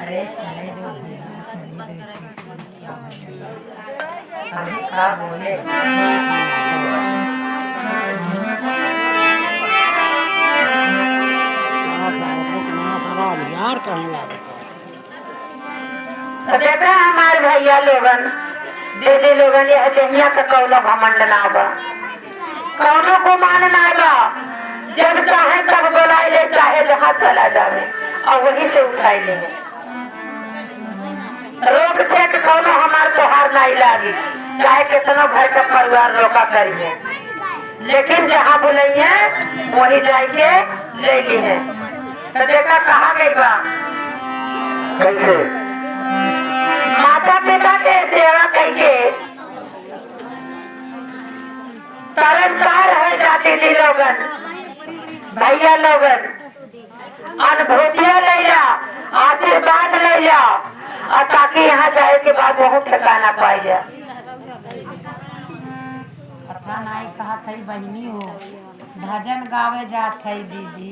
अरे चले दो भैया चले दो क्या अभी का बोले यार कहने लगा देखा हमारे भैया लोगन दीदी लोगन यह दुनिया का कौनो घमंड ना बा कौनो को मान ना बा जब चाहे तब बुलाई ले चाहे जहाँ चला जावे और वहीं से उठाई ले रोक छेक कौनो हमार तोहार नहीं लागी चाहे कितना घर का परिवार रोका करिए लेकिन जहाँ बुलाइए वहीं जाके ले ली है। तो देखा कहा गई बा कैसे माता पिता के सेवा करके तरनतार रह जाती थी लोगन भैया लोगन अनुभूतियां ले जा आशीर्वाद ले जा और ताकि यहाँ जाए के बाद वह ठिकाना पाई जा। पता नहीं कहा थी बहनी हो भजन गावे जात थी दीदी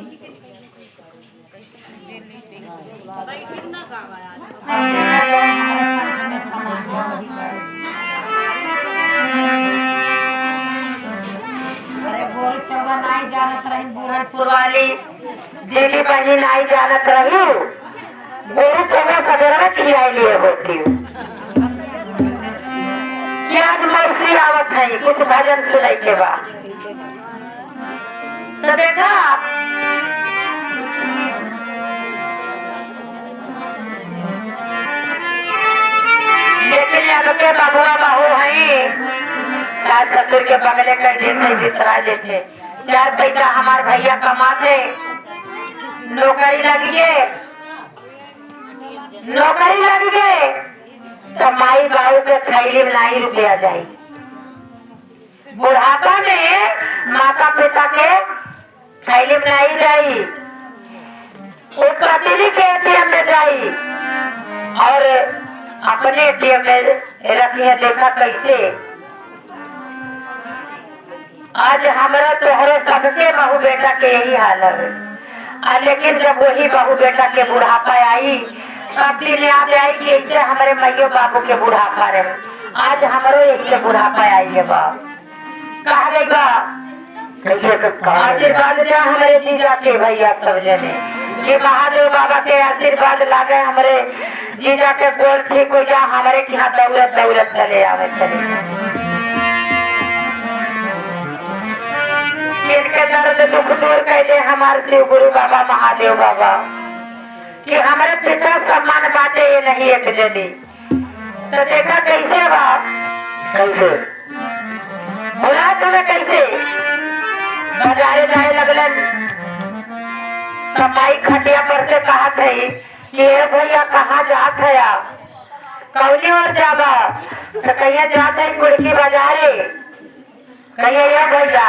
अरे गोरू चौगा नहीं जानत रही बुरहानपुर वाली दिल्ली बहनी नहीं जानत रही गोरू चौगा सवेरा खिलाई लिए होती हूँ कि आज मौसी आवत है कुछ भजन सुनाई के बाद तो देखा लेकिन अब के बबुआ बहू है सास ससुर के बगले कर देते बिसरा देते चार पैसा हमार भैया कमाते नौकरी लग गए तो माई बाबू के थैली में नहीं रुपया जाये बुढ़ापा में माता पिता के थैली में नहीं जाई वो प्रतिदिन के एटीएम में जाई और अपने एटीएम में रखिए। देखा कैसे आज हमारा तोहरे सबके बहू बेटा के यही हाल है लेकिन जब वही बहू बेटा के बुढ़ापा आई तब दिन याद आई कि ऐसे हमारे मैयो बाबू के बुढ़ापा रहे आज हमारो ऐसे बुढ़ापा आई है बाप कहा गई बा कैसे आशीर्वाद दिया हमारे जीजा के भैया सब जने कि महादेव बाबा के आशीर्वाद लागे हमारे जीजा के गोल ठीक हो जा हमारे के यहाँ दौलत चले आवे चले इनके दर्द दुख दूर कर दे हमारे शिव गुरु बाबा महादेव बाबा कि हमारे पिता सम्मान बाटे ये नहीं एक जनी। तो देखा कैसे बाप कैसे भुला तुम्हें कैसे बाजारे जाए लगलन तो माई खटिया पर से कहा थी कि भैया कहाँ जात है आप कौली और जाबा तो कहिए जाते हैं कुड़की बाजारे कहिए ये भैया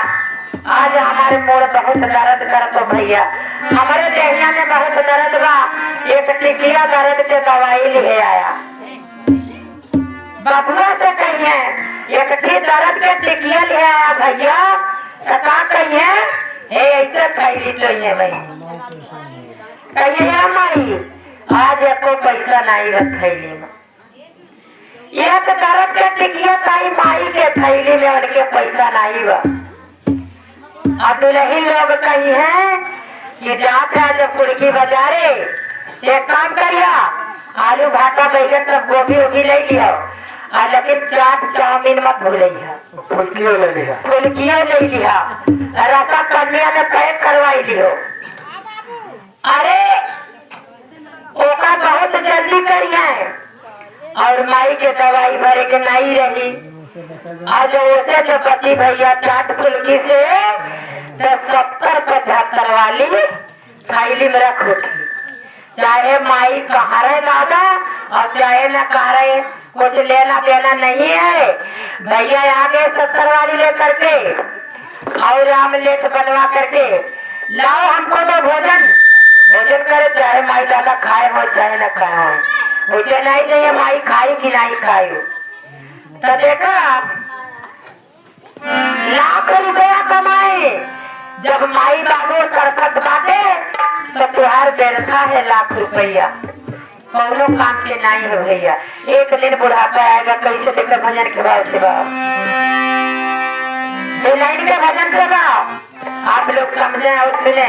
आज हमारे मोड़ बहुत दर्द करत हो भैया हमारे देहिया में बहुत दर्द बा एक टिकिया दर्द के दवाई ले आया बबुआ से कहिए एक टी दर्द के टिकिया ले आया भैया सका कहिए ऐसे खैली तो ये भाई कहिए माई आज एको पैसा नहीं रख थैली में एक दर्द के टिकिया ताई माई के थैली में उनके पैसा नहीं बा अब दुल्ही लोग कही है कि जात है जब कुड़की बाजारे एक काम करिया आलू भाटा बैगन सब गोभी उभी ले लिया लेकिन चाट चाउमीन मत भूलिए फुल्कियों ले लिया फुल्कियों ले लिया रसा कन्या में पैक करवाई लियो अरे ओका बहुत जल्दी करिए और माई के दवाई भरे के नहीं रही आज उसे जो बची भैया चाट फुल्की से 70-75 वाली थैली में रख उठी चाहे माई कहा रहे दादा और चाहे न कहा रहे कुछ लेना देना नहीं है भैया आगे 70 वाली लेकर के और आमलेट बनवा करके लाओ हमको तो भोजन करे चाहे माई दादा खाए हो चाहे न खाए हो मुझे नहीं चाहिए माई खाई कि नहीं खाई तो देखा लाख रुपया कमाए जब माई बाबू सरकत बाटे तो तुहार बेरखा है लाख रुपया कौनो काम के नहीं हो भैया। एक दिन बुढ़ापा आएगा कैसे लेकर भजन के बाद से लाइन के भजन से आप लोग समझे और सुने।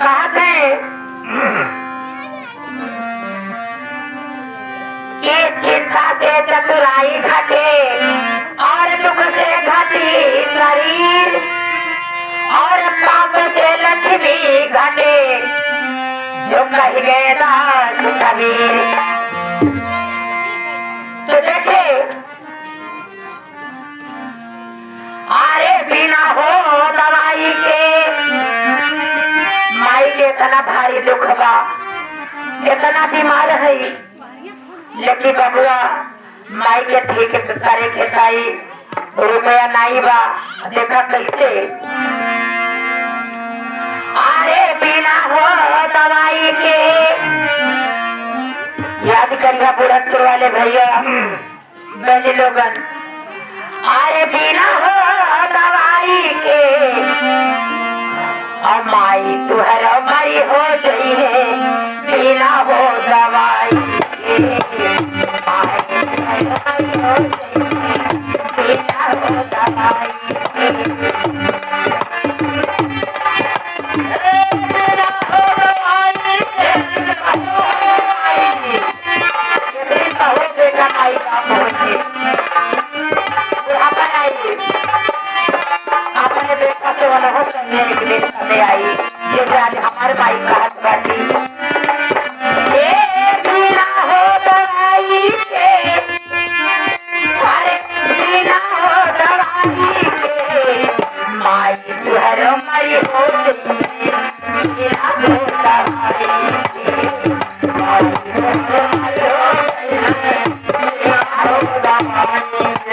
कहा थे कि चिंता से चतुराई घटे और दुख से घटी शरीर और पाप से लक्ष्मी घटे जो कह गए दास कबीर। तो देखे अरे बिना हो दवाई के माई के इतना भारी दुख बा, इतना बीमार है, लेकिन बबुआ माई के ठीक करे के ताई रुपया नहीं बा। देखा कैसे अरे बिना हो दवाई के, याद करिए बुढ़त्तर वाले भैया बहनी लोगन, अरे बिना हो दवाई के और माई तुहर मरी हो गई है बिना हो दवाई के। माई तुहर मरी हो गई है बिना हो दवाई के आई जैसे आज हमारे माई का हाथ बाटी बिना हो दवाई के, अरे बिना हो दवाई के माई तुहर मरी हो गई बिना हो दवाई के। माई तुहर मरी हो गई बिना हो दवाई के।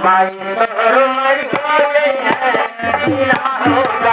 माई तुहर मरी हो गई बिना हो दवाई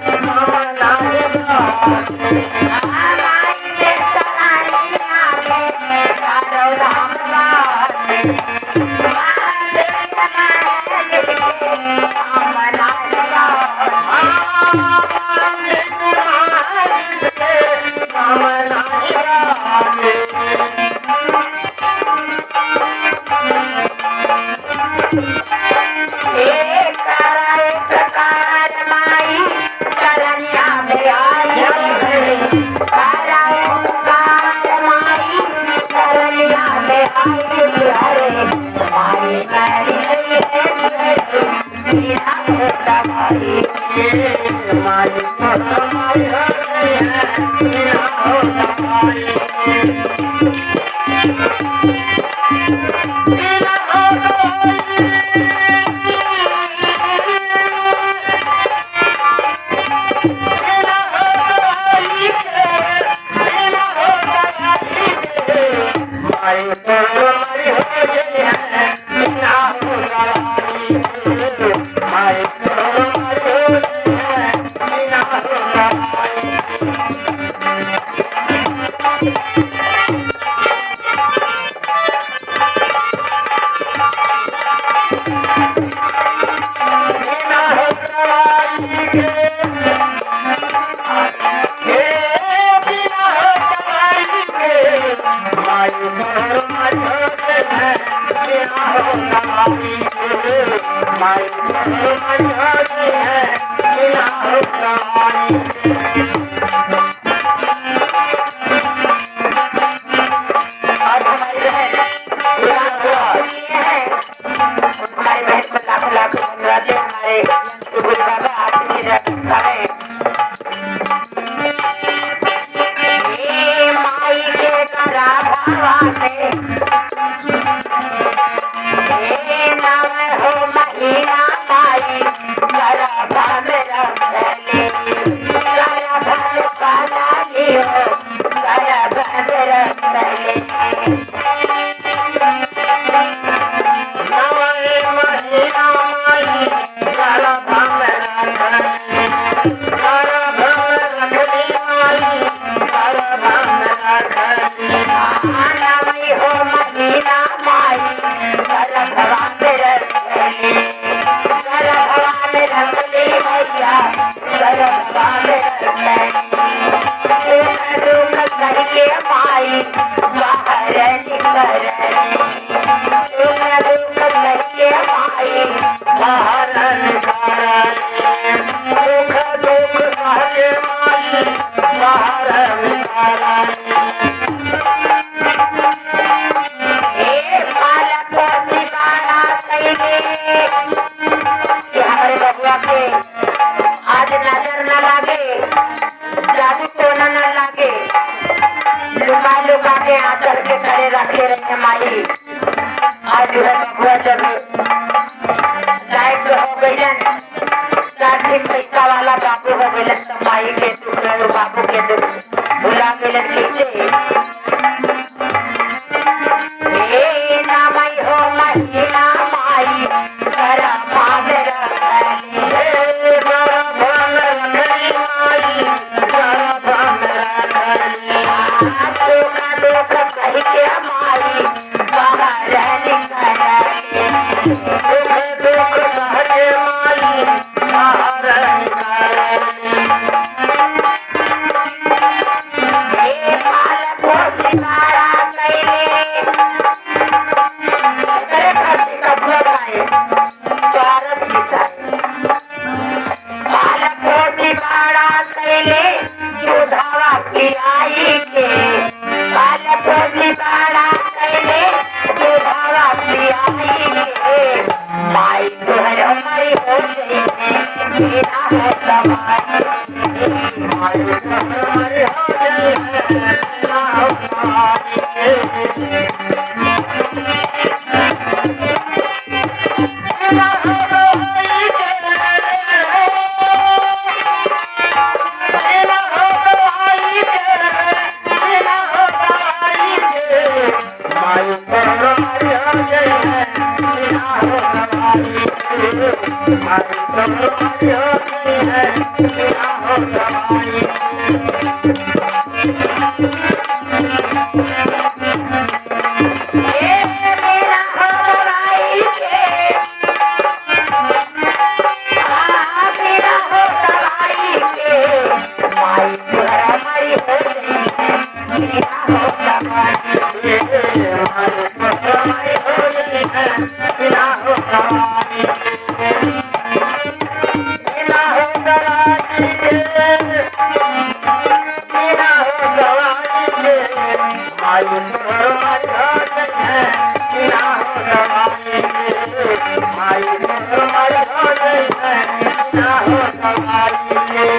Come on, आज नजर न लागे, जादू टोना न लागे, लुका लुका के आंचल के तले रखे रहे माई। आज जो है बबुआ जब लाइट हो गई लाठी पैसा वाला बाबू हो गए तो माई के दुख और बाबू के दुख भुला गए कैसे। ना माई हो महीना माई करा मादरा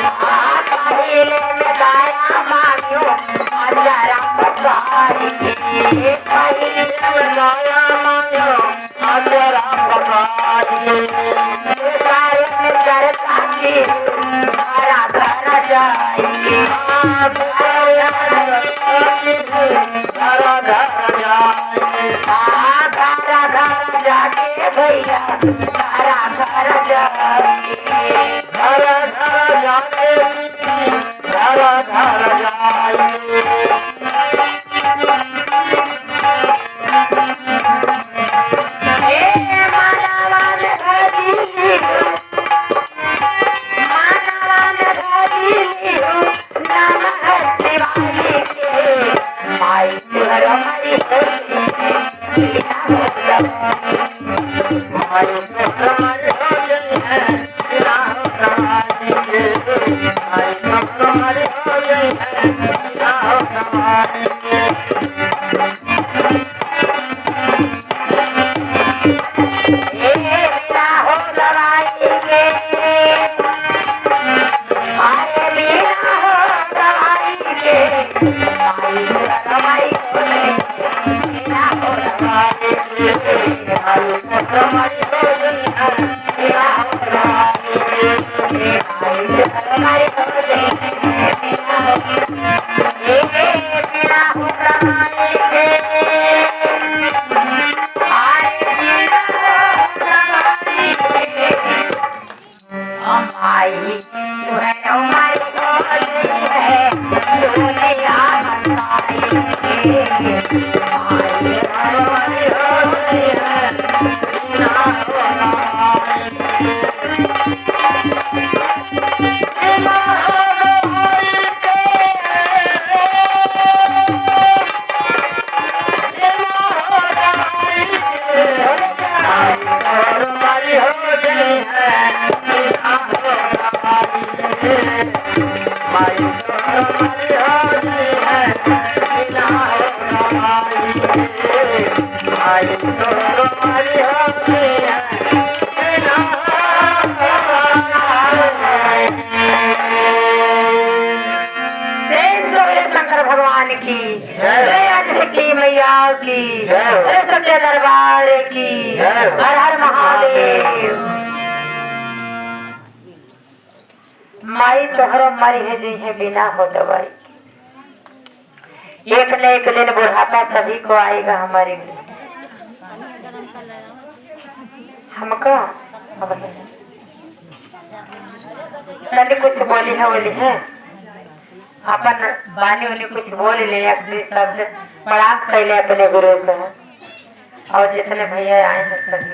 पहिले में गाया मांगो अचारा पसारी पहिले में गाया मांगो अचारा पसारी सारे में चरता की घरा घरा जाएंगे घरा घरा जाके भैया घरा घरा जाएंगे घरा घरा जाके घरा घरा जाएंगे सच्चे दरबार की हर हर महादेव। माई तोहरो मरी है जी है बिना हो दवाई, एक न एक दिन बुढ़ापा सभी को आएगा हमारे लिए। हमको तनी कुछ बोली है अपन बानी वाली कुछ बोल ले शब्द प्रणाम कैले अपने गुरु को और जितने भैया आए हैं सभी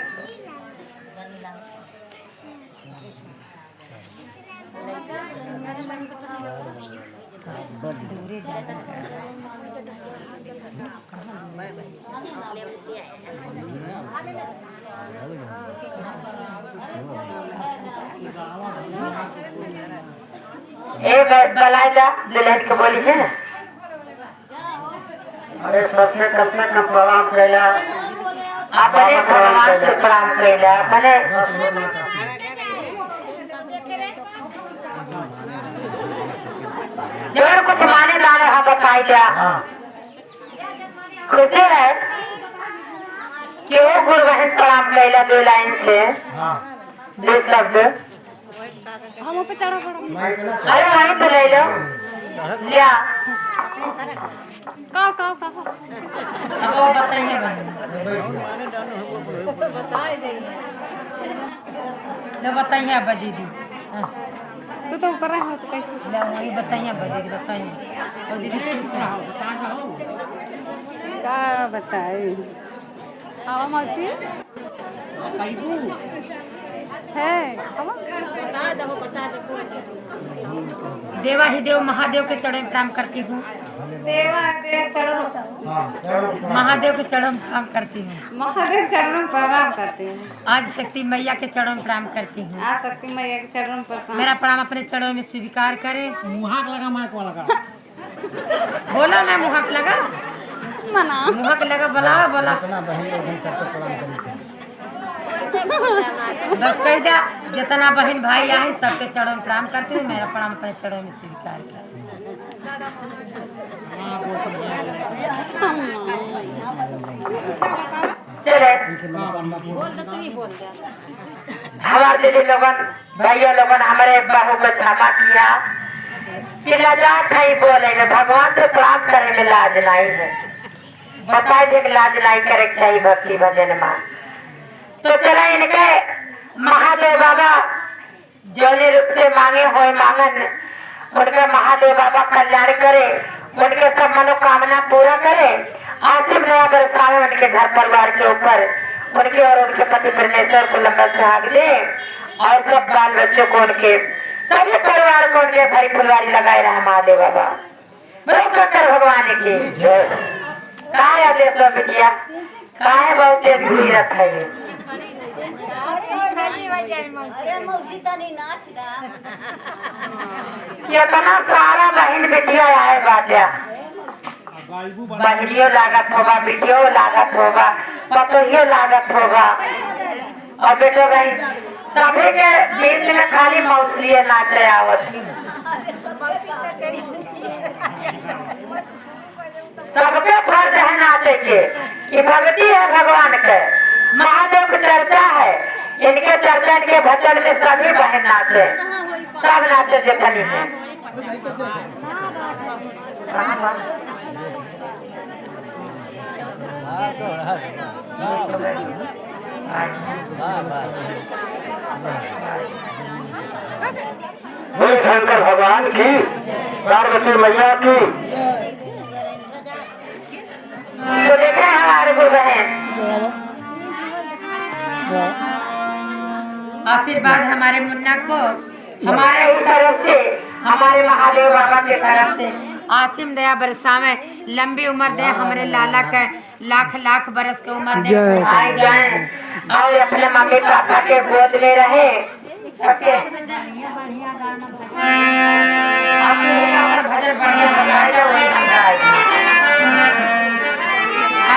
बलाइला दुल्हन को बोली है अरे सबसे कम प्रणाम कैला अपने भगवान से प्रणाम कैला अपने जो कुछ माने दाने हम बताई दिया। खुशी है कि वो गुरु बहन प्रणाम कैला दो लाइन से दो शब्द। अरे वहीं तो ले लो लिया अब वो बताइए बताइए अब दीदी तो ऊपर है तो कैसे वही बताइए अब दीदी बताइए और दीदी क्या बताए हवा मौसी है देवा ही देव महादेव के चरण प्रणाम करती हूँ। महादेव के चरण प्रणाम करती हूँ। महादेव चरण प्रणाम करती हूँ। आज शक्ति मैया के चरण प्रणाम करती हूँ। आज शक्ति मैया के चरण प्रणाम। मेरा प्रणाम अपने चरणों में स्वीकार करे। मुहाक लगा माइक लगा बोला ना मुहाक लगा मना मुहाक लगा बोला बोला इतना बहन लोग सबको प्रणाम करनी चाहिए। बस कह दिया जितना बहन भाई आए सबके चरणों में प्रणाम करती हूँ। मेरा प्रणाम पे चरणों में स्वीकार कर। चले हमारे दीदी लोगन भैया लोगन हमारे बहू को क्षमा किया कि लाजात है बोले में भगवान से प्राप्त करे में लाज नहीं है। बताए थे कि लाज नहीं करे चाहिए भक्ति भजन में। तो चला इनके महादेव बाबा जौने रूप से मांगे हुए मांगन उनके महादेव बाबा कल्याण करे, उनके सब मनोकामना पूरा करे। आसिम नया बरसावे उनके घर परिवार के ऊपर उनके और उनके पति परमेश्वर को लंबा सुहाग दे और सब बाल बच्चों को उनके सभी परिवार को उनके भरी फुलवारी लगाए रहा महादेव बाबा। बृहस्पति भगवान की कहा है आदेश बिटिया कहा है बहुत दूरी रखा है। ये तना सारा बहन बिटिया आए बात्या बहनियों लागत होगा, बिटियों लागत होगा, पतोहियों लागत होगा और बेटो भाई सभी के बीच में खाली मौसलिए नाचे आवत। सबके फर्ज है नाचे के कि भक्ति है भगवान के, महादेव की चर्चा है। इनके चर्चा इनके भजन में सभी बहन नाचे, सब नाचे जखनी है। बोले शंकर भगवान की, पार्वती मैया की। तो देखे हमारे गुरु बहन आशीर्वाद हमारे मुन्ना को हमारे तरफ से हमारे महादेव बाबा की तरफ से आसिम दया बरसावे, लंबी उम्र दे हमारे लाला के, लाख लाख बरस के उम्र दे। आए जाए और अपने मम्मी पापा के गोद में रहे सबके। भजन बढ़िया बताए दे, वही हम गाए।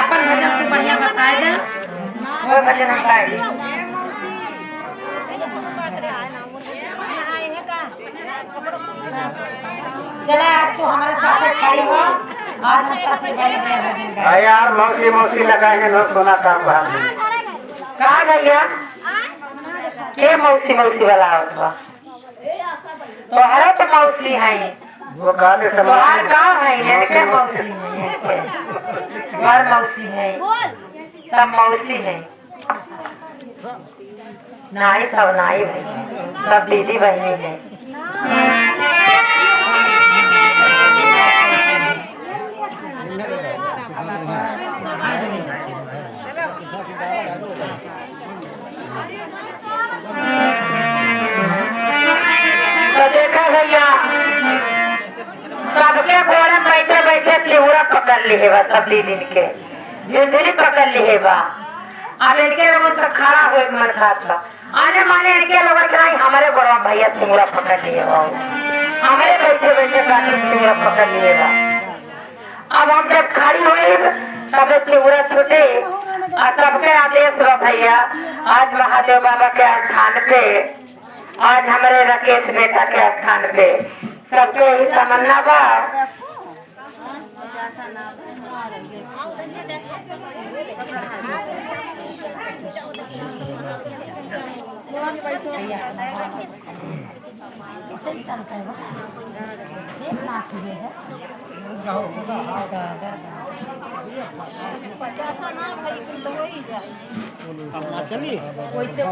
अपन भजन तू बढ़िया बताए दे, वो भजन हम गाए। चला आज तू हमारे साथ खड़ी हो, आज हम साथ में गाए भजन गाए। यार मौसी मौसी लगाएंगे न सोना काम बाहर में। कहा भैया के मौसी मौसी वाला होता तो हर तो मौसी है वो काले बाहर समाज गाँव है लड़के मौसी है, घर मौसी है, सब मौसी है। नाई सब नाई है, सब दीदी बहनी है। तो देखा भैया सबके घोड़े बैठे बैठे चिहुरा पकड़ लिए बा, सब दीदी के झुंझुनी पकड़ लिए बा। अब इनके लोगों का खड़ा हुए मन खात बा आने माने इनके लोगों के नहीं हमारे बड़ा भैया चिहुरा पकड़ लिए बा, हमारे बैठे बैठे काटी चिहुरा पकड़ लिए बा। अब हम जब खड़ी हुई सब चिहुरा छूटे और सबके आदेश बा भैया आज महादेव बाबा के स्थान पे, आज हमारे राकेश बेटा के स्थान पे सबके ही तमन्ना बा। वैसे